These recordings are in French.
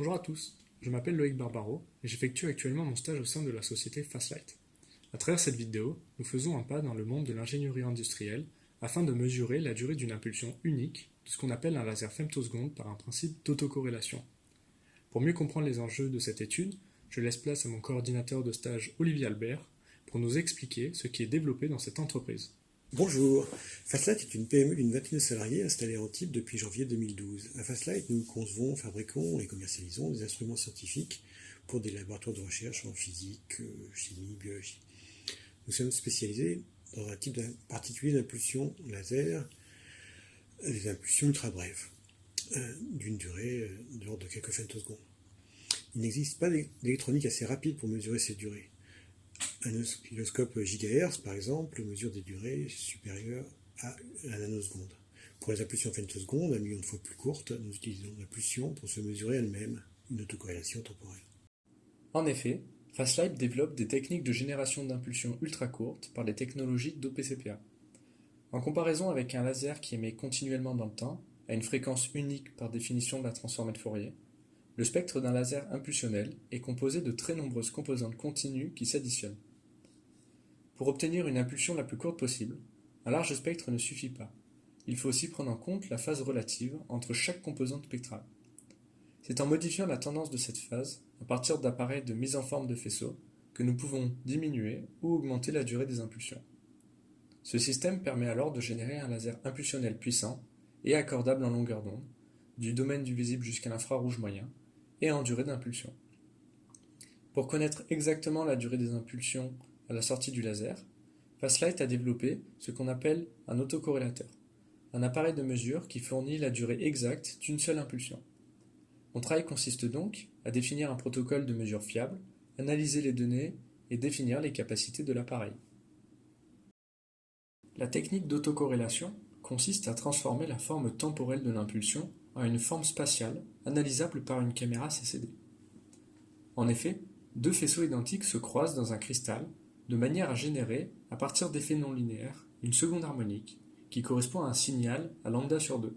Bonjour à tous, je m'appelle Loïc Barbaro et j'effectue actuellement mon stage au sein de la société Fastlight. À travers cette vidéo, nous faisons un pas dans le monde de l'ingénierie industrielle afin de mesurer la durée d'une impulsion unique de ce qu'on appelle un laser femtoseconde par un principe d'autocorrélation. Pour mieux comprendre les enjeux de cette étude, je laisse place à mon coordinateur de stage Olivier Albert pour nous expliquer ce qui est développé dans cette entreprise. Bonjour, Fastlight est une PME d'une vingtaine de salariés installée en Antibes depuis janvier 2012. À Fastlight, nous concevons, fabriquons et commercialisons des instruments scientifiques pour des laboratoires de recherche en physique, chimie, biologie. Nous sommes spécialisés dans un type particulier d'impulsion laser, des impulsions ultra brèves, d'une durée de l'ordre de quelques femtosecondes. Il n'existe pas d'électronique assez rapide pour mesurer ces durées. Un oscilloscope gigahertz, par exemple, mesure des durées supérieures à la nanoseconde. Pour les impulsions femtosecondes, 1 million de fois plus courtes, nous utilisons l'impulsion pour se mesurer elle-même, une autocorrélation temporelle. En effet, Fastlight développe des techniques de génération d'impulsions ultra courtes par les technologies d'OPCPA. En comparaison avec un laser qui émet continuellement dans le temps, à une fréquence unique par définition de la transformée de Fourier, le spectre d'un laser impulsionnel est composé de très nombreuses composantes continues qui s'additionnent. Pour obtenir une impulsion la plus courte possible, un large spectre ne suffit pas. Il faut aussi prendre en compte la phase relative entre chaque composante spectrale. C'est en modifiant la tendance de cette phase, à partir d'appareils de mise en forme de faisceau, que nous pouvons diminuer ou augmenter la durée des impulsions. Ce système permet alors de générer un laser impulsionnel puissant et accordable en longueur d'onde, du domaine du visible jusqu'à l'infrarouge moyen, et en durée d'impulsion. Pour connaître exactement la durée des impulsions à la sortie du laser, Fastlight a développé ce qu'on appelle un autocorrélateur, un appareil de mesure qui fournit la durée exacte d'une seule impulsion. Mon travail consiste donc à définir un protocole de mesure fiable, analyser les données et définir les capacités de l'appareil. La technique d'autocorrélation consiste à transformer la forme temporelle de l'impulsion en une forme spatiale analysable par une caméra CCD. En effet, deux faisceaux identiques se croisent dans un cristal de manière à générer, à partir d'effets non linéaires, une seconde harmonique qui correspond à un signal à lambda sur 2.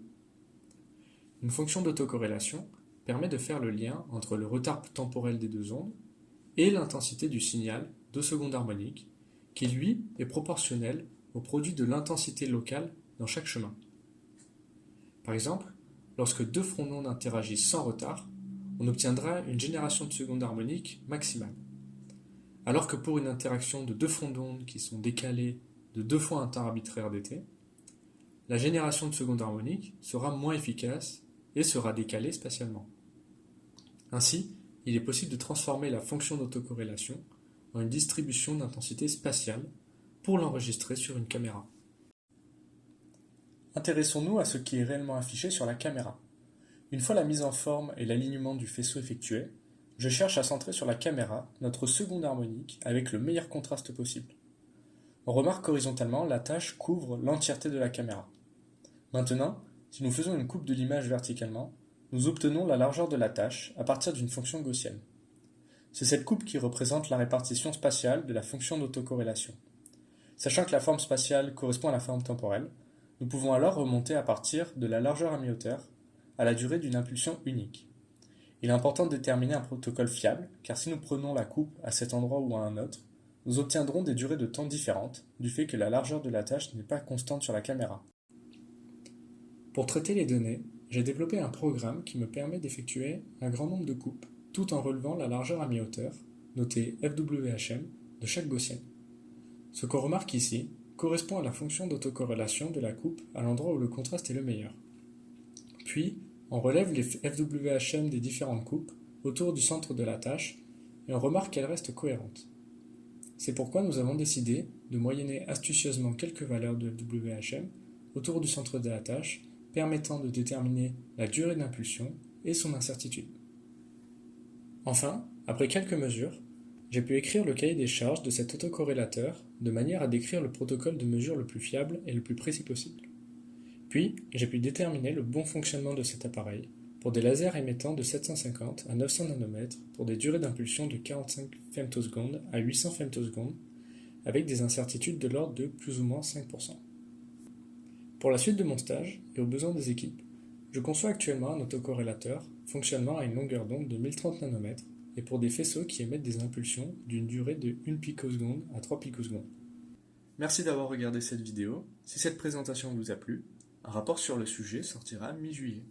Une fonction d'autocorrélation permet de faire le lien entre le retard temporel des deux ondes et l'intensité du signal 2 secondes harmoniques, qui lui est proportionnel au produit de l'intensité locale dans chaque chemin. Par exemple, lorsque deux fronts d'onde interagissent sans retard, on obtiendra une génération de secondes harmoniques maximale. Alors que pour une interaction de deux fronts d'onde qui sont décalés de 2 fois un temps arbitraire dt, la génération de secondes harmoniques sera moins efficace et sera décalée spatialement. Ainsi, il est possible de transformer la fonction d'autocorrélation en une distribution d'intensité spatiale pour l'enregistrer sur une caméra. Intéressons-nous à ce qui est réellement affiché sur la caméra. Une fois la mise en forme et l'alignement du faisceau effectué, je cherche à centrer sur la caméra notre seconde harmonique avec le meilleur contraste possible. On remarque qu'horizontalement, la tâche couvre l'entièreté de la caméra. Maintenant, si nous faisons une coupe de l'image verticalement, nous obtenons la largeur de la tâche à partir d'une fonction gaussienne. C'est cette coupe qui représente la répartition spatiale de la fonction d'autocorrélation. Sachant que la forme spatiale correspond à la forme temporelle, nous pouvons alors remonter à partir de la largeur à mi-hauteur à la durée d'une impulsion unique. Il est important de déterminer un protocole fiable, car si nous prenons la coupe à cet endroit ou à un autre, nous obtiendrons des durées de temps différentes, du fait que la largeur de la tâche n'est pas constante sur la caméra. Pour traiter les données, j'ai développé un programme qui me permet d'effectuer un grand nombre de coupes, tout en relevant la largeur à mi-hauteur, notée FWHM, de chaque gaussienne. Ce qu'on remarque ici correspond à la fonction d'autocorrélation de la coupe à l'endroit où le contraste est le meilleur. Puis, on relève les FWHM des différentes coupes autour du centre de la tâche et on remarque qu'elles restent cohérentes. C'est pourquoi nous avons décidé de moyenner astucieusement quelques valeurs de FWHM autour du centre de la tâche, permettant de déterminer la durée d'impulsion et son incertitude. Enfin, après quelques mesures, j'ai pu écrire le cahier des charges de cet autocorrélateur de manière à décrire le protocole de mesure le plus fiable et le plus précis possible. Puis, j'ai pu déterminer le bon fonctionnement de cet appareil pour des lasers émettant de 750 à 900 nanomètres pour des durées d'impulsion de 45 femtosecondes à 800 femtosecondes avec des incertitudes de l'ordre de plus ou moins 5%. Pour la suite de mon stage et aux besoins des équipes, je conçois actuellement un autocorrélateur Fonctionnement à une longueur d'onde de 1030 nanomètres et pour des faisceaux qui émettent des impulsions d'une durée de 1 picoseconde à 3 picosecondes. Merci d'avoir regardé cette vidéo. Si cette présentation vous a plu, un rapport sur le sujet sortira mi-juillet.